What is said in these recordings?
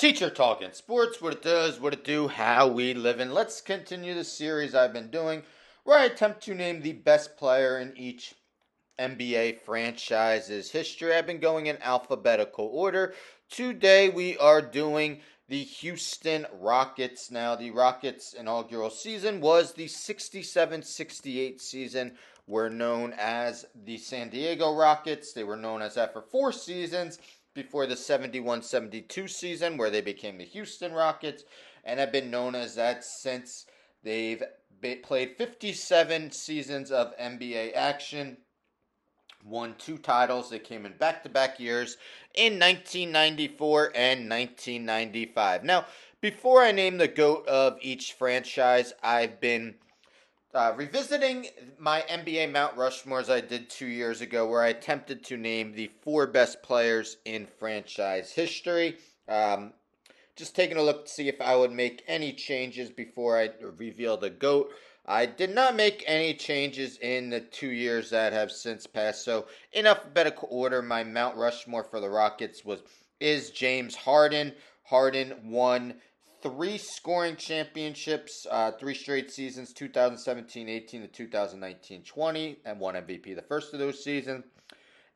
Teacher Talking Sports, what it does, what it do, how we live in. Let's continue the series I've been doing where I attempt to name the best player in each NBA franchise's history. I've been going in alphabetical order. Today we are doing the Houston Rockets. Now, the Rockets' inaugural season was the 67-68 season. Were known as the San Diego Rockets. They were known as that for 4 seasons before the 71-72 season where they became the Houston Rockets and have been known as that since they've played 57 seasons of NBA action, won 2 titles. They came in back-to-back years in 1994 and 1995. Now, before I name the GOAT of each franchise, I've been revisiting my NBA Mount Rushmore as I did 2 years ago, where I attempted to name the 4 best players in franchise history. Just taking a look to see if I would make any changes before I reveal the GOAT. I did not make any changes in the 2 years that have since passed. So, in alphabetical order, my Mount Rushmore for the Rockets is James Harden. Harden won 3 scoring championships, 3 straight seasons, 2017-18 to 2019-20, and won MVP the first of those seasons.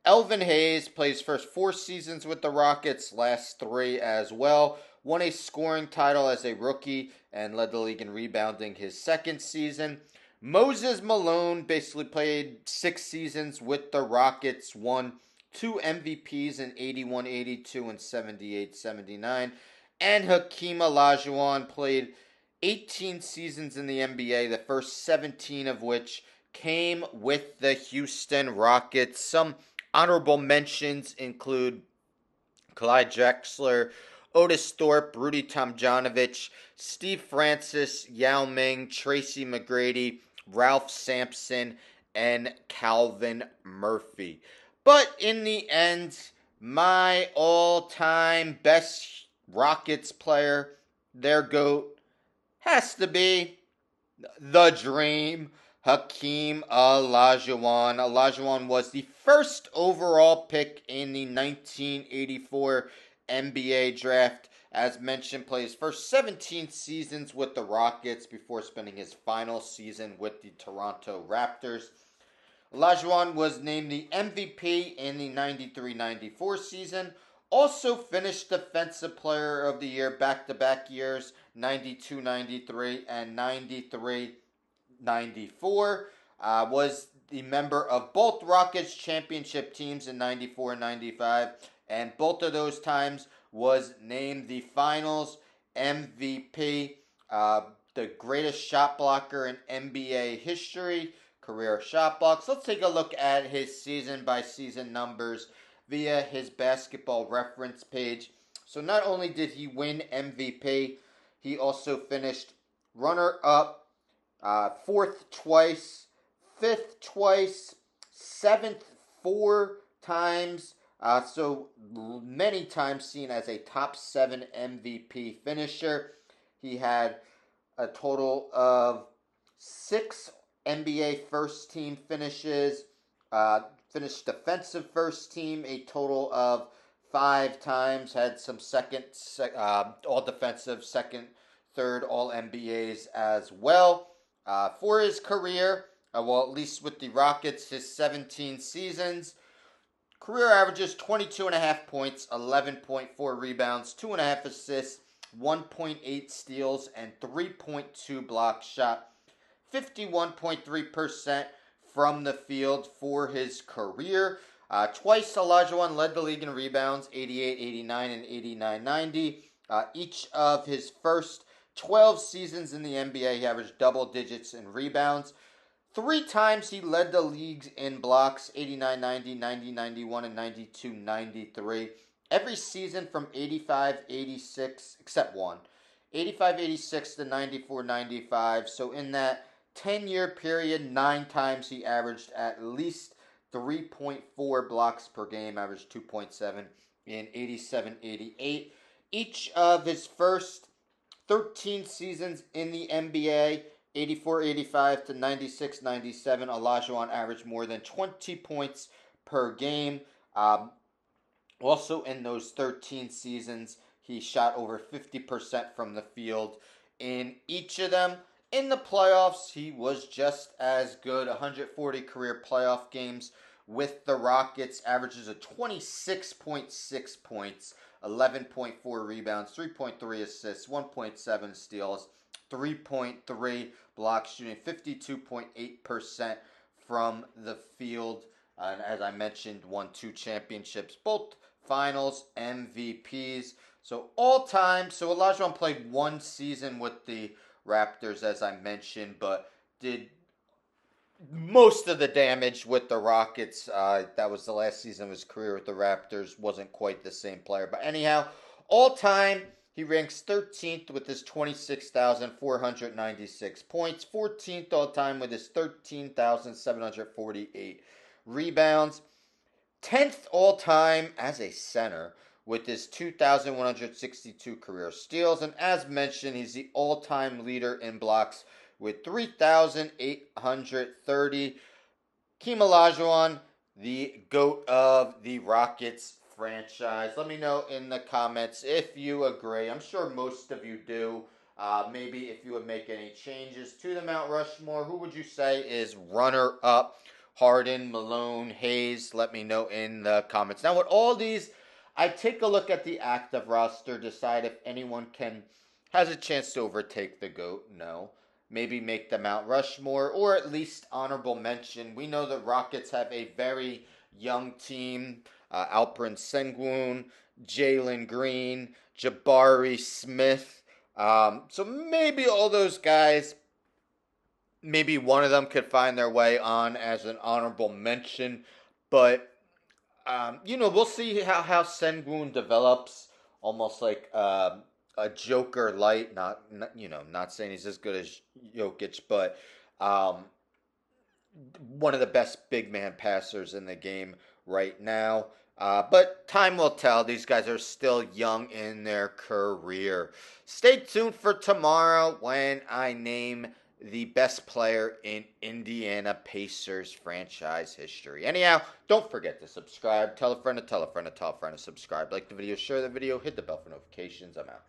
Elvin Hayes plays first 4 seasons with the Rockets, last 3 as well. Won a scoring title as a rookie and led the league in rebounding his second season. Moses Malone basically played 6 seasons with the Rockets, won 2 MVPs in 81-82 and 78-79. And Hakeem Olajuwon played 18 seasons in the NBA, the first 17 of which came with the Houston Rockets. Some honorable mentions include Clyde Drexler, Otis Thorpe, Rudy Tomjanovich, Steve Francis, Yao Ming, Tracy McGrady, Ralph Sampson, and Calvin Murphy. But in the end, my all-time best Rockets player, their GOAT, has to be the Dream, Hakeem Olajuwon. Olajuwon was the first overall pick in the 1984 NBA draft. As mentioned, played his first 17 seasons with the Rockets before spending his final season with the Toronto Raptors. Olajuwon was named the MVP in the 93-94 season. Also finished Defensive Player of the Year back-to-back years, 92-93 and 93-94. Was the member of both Rockets championship teams in 94-95, and both of those times was named the Finals MVP, the greatest shot blocker in NBA history, career shot blocks. Let's take a look at his season-by-season numbers via his basketball reference page. So not only did he win MVP, he also finished runner-up, 4th twice, 5th twice, 7th 4 times, so many times seen as a top 7 MVP finisher. He had a total of 6 NBA first team finishes, finished defensive first team a total of 5 times, had some all defensive, second, third, all NBAs as well. For his career, at least with the Rockets, his 17 seasons, career averages 22.5 points, 11.4 rebounds, 2.5 assists, 1.8 steals, and 3.2 blocks shot. 51.3% from the field for his career. Twice Olajuwon led the league in rebounds, 88-89 and 89-90. Each of his first 12 seasons in the NBA, he averaged double digits in rebounds. 3 times he led the leagues in blocks, 89-90, 90-91, and 92-93. Every season from 85-86, except one, 85-86 to 94-95. So in that 10-year period, 9 times he averaged at least 3.4 blocks per game, averaged 2.7 in 87-88. Each of his first 13 seasons in the NBA, 84-85 to 96-97, Olajuwon averaged more than 20 points per game. Also in those 13 seasons, He shot over 50% from the field in each of them. In the playoffs, he was just as good. 140 career playoff games with the Rockets, averages of 26.6 points, 11.4 rebounds, 3.3 assists, 1.7 steals, 3.3 blocks, shooting 52.8% from the field. And as I mentioned, won 2 championships, both finals MVPs. So all time, so Olajuwon played 1 season with the Raptors, as I mentioned, but did most of the damage with the Rockets. That was the last season of his career with the Raptors. Wasn't quite the same player. But anyhow, all time, he ranks 13th with his 26,496 points. 14th all time with his 13,748 rebounds. 10th all time as a center with his 2,162 career steals. And as mentioned, he's the all-time leader in blocks with 3,830. Hakeem Olajuwon, the GOAT of the Rockets franchise. Let me know in the comments if you agree. I'm sure most of you do. Maybe if you would make any changes to the Mount Rushmore, who would you say is runner-up? Harden, Malone, Hayes? Let me know in the comments. Now, with all these, I take a look at the active roster, decide if anyone has a chance to overtake the GOAT. No. Maybe make the Mount Rushmore, or at least honorable mention. We know the Rockets have a very young team. Alperen Sengun, Jalen Green, Jabari Smith. So maybe all those guys, maybe one of them could find their way on as an honorable mention. But, we'll see how Sengun develops. Almost like a Joker light, not saying he's as good as Jokic, but one of the best big man passers in the game right now. But time will tell. These guys are still young in their career. Stay tuned for tomorrow when I name the best player in Indiana Pacers franchise history. Anyhow, don't forget to subscribe. Tell a friend to tell a friend to tell a friend to subscribe. Like the video, share the video, hit the bell for notifications. I'm out.